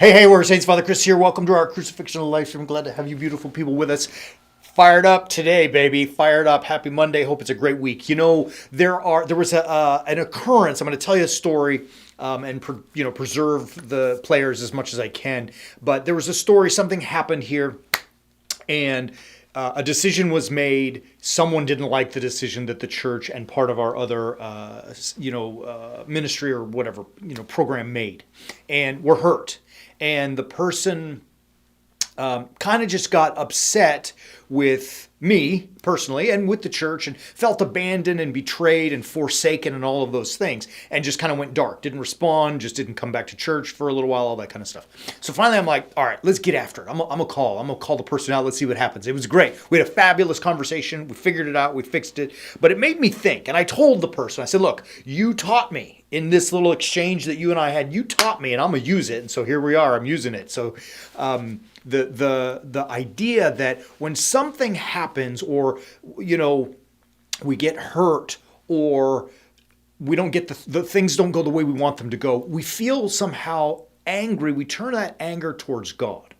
Hey, we're Saints. Father Chris here. Welcome to our Crucifixional live stream. I'm glad to have you beautiful people with us. Fired up today, baby. Fired up. Happy Monday. Hope it's a great week. You know, there was an occurrence. I'm going to tell you a story and preserve the players as much as I can. But there was a story. Something happened here, and a decision was made. Someone didn't like the decision that the church and part of our other, ministry or whatever, program made, and we're hurt. And the person kind of just got upset with me personally and with the church and felt abandoned and betrayed and forsaken and all of those things, and just kind of went dark, didn't respond, just didn't come back to church for a little while, all that kind of stuff. So finally I'm like, all right, let's get after it. I'm gonna call the person out. Let's see what happens. It was great. We had a fabulous conversation. We figured it out. We fixed it. But it made me think. And I told the person, I said, look, you taught me in this little exchange that you and I had, you taught me, and I'm gonna use it. And so here we are, I'm using it. So the idea that when something happens, or we get hurt, or we don't get the things don't go the way we want them to go, we feel somehow angry. We turn that anger towards God.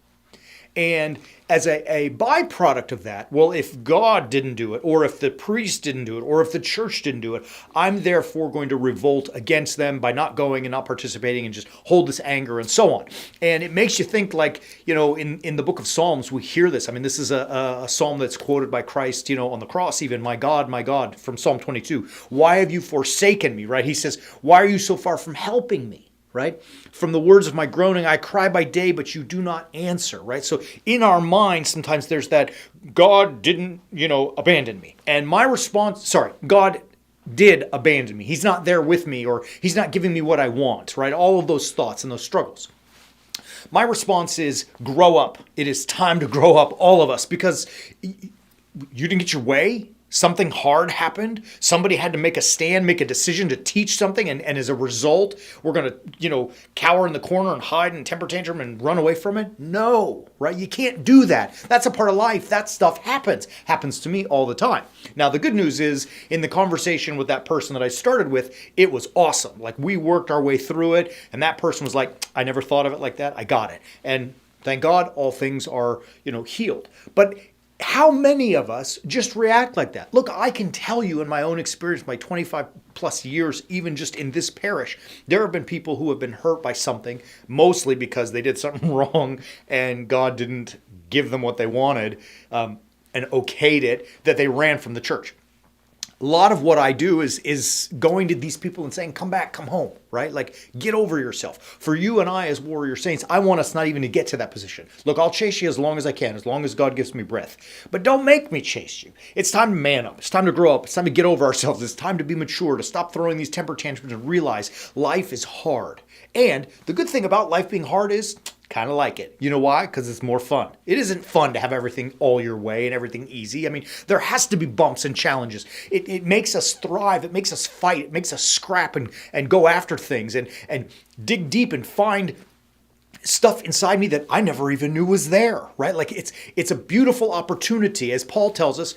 And as a byproduct of that, well, if God didn't do it, or if the priest didn't do it, or if the church didn't do it, I'm therefore going to revolt against them by not going and not participating and just hold this anger and so on. And it makes you think, like, in the book of Psalms, we hear this. I mean, this is a psalm that's quoted by Christ, on the cross even. My God, from Psalm 22. Why have you forsaken me, right? He says, why are you so far from helping me? Right? From the words of my groaning, I cry by day, but you do not answer, right? So in our mind, sometimes there's that God didn't, abandon me. And my response, God did abandon me. He's not there with me, or he's not giving me what I want, right? All of those thoughts and those struggles. My response is grow up. It is time to grow up, all of us, because you didn't get your way. Something hard happened. Somebody had to make a stand, make a decision to teach something. And as a result, we're going to, cower in the corner and hide and temper tantrum and run away from it. No, right? You can't do that. That's a part of life. That stuff happens to me all the time. Now, the good news is, in the conversation with that person that I started with, it was awesome. Like, we worked our way through it. And that person was like, I never thought of it like that. I got it. And thank God, all things are, healed. But how many of us just react like that? Look, I can tell you in my own experience, my 25 plus years, even just in this parish, there have been people who have been hurt by something, mostly because they did something wrong and God didn't give them what they wanted and okayed it, that they ran from the church. A lot of what I do is going to these people and saying, come back, come home, right? Like, get over yourself. For you and I as warrior saints, I want us not even to get to that position. Look, I'll chase you as long as I can, as long as God gives me breath. But don't make me chase you. It's time to man up. It's time to grow up. It's time to get over ourselves. It's time to be mature, to stop throwing these temper tantrums and realize life is hard. And the good thing about life being hard is, kind of like it. You know why? Because it's more fun. It isn't fun to have everything all your way and everything easy. I mean, there has to be bumps and challenges. It makes us thrive. It makes us fight. It makes us scrap and go after things and dig deep and find stuff inside me that I never even knew was there, right? Like, it's a beautiful opportunity. As Paul tells us,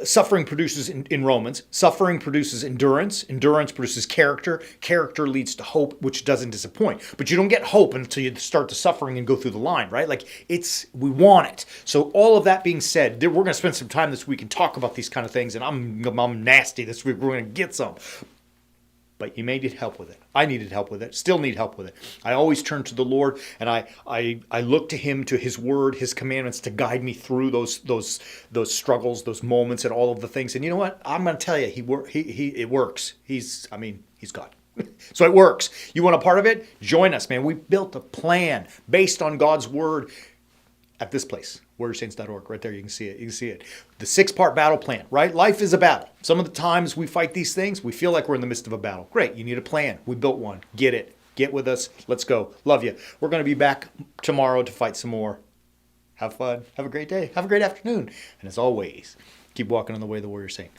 suffering produces, in Romans, suffering produces endurance. Endurance produces character. Character leads to hope, which doesn't disappoint. But you don't get hope until you start the suffering and go through the line, right? Like, we want it. So all of that being said, we're going to spend some time this week and talk about these kind of things, and I'm nasty this week. We're going to get some. But you may need help with it. I needed help with it. Still need help with it. I always turn to the Lord, and I look to Him, to His Word, His commandments, to guide me through those struggles, those moments, and all of the things. And you know what? I'm going to tell you, it works. He's God. So it works. You want a part of it? Join us, man. We built a plan based on God's Word at this place, warriorsaints.org. Right there, you can see it. The 6-part battle plan, right? Life is a battle. Some of the times we fight these things, we feel like we're in the midst of a battle. Great, you need a plan. We built one. Get it. Get with us. Let's go. Love you. We're going to be back tomorrow to fight some more. Have fun. Have a great day. Have a great afternoon. And as always, keep walking on the way of the warrior saint.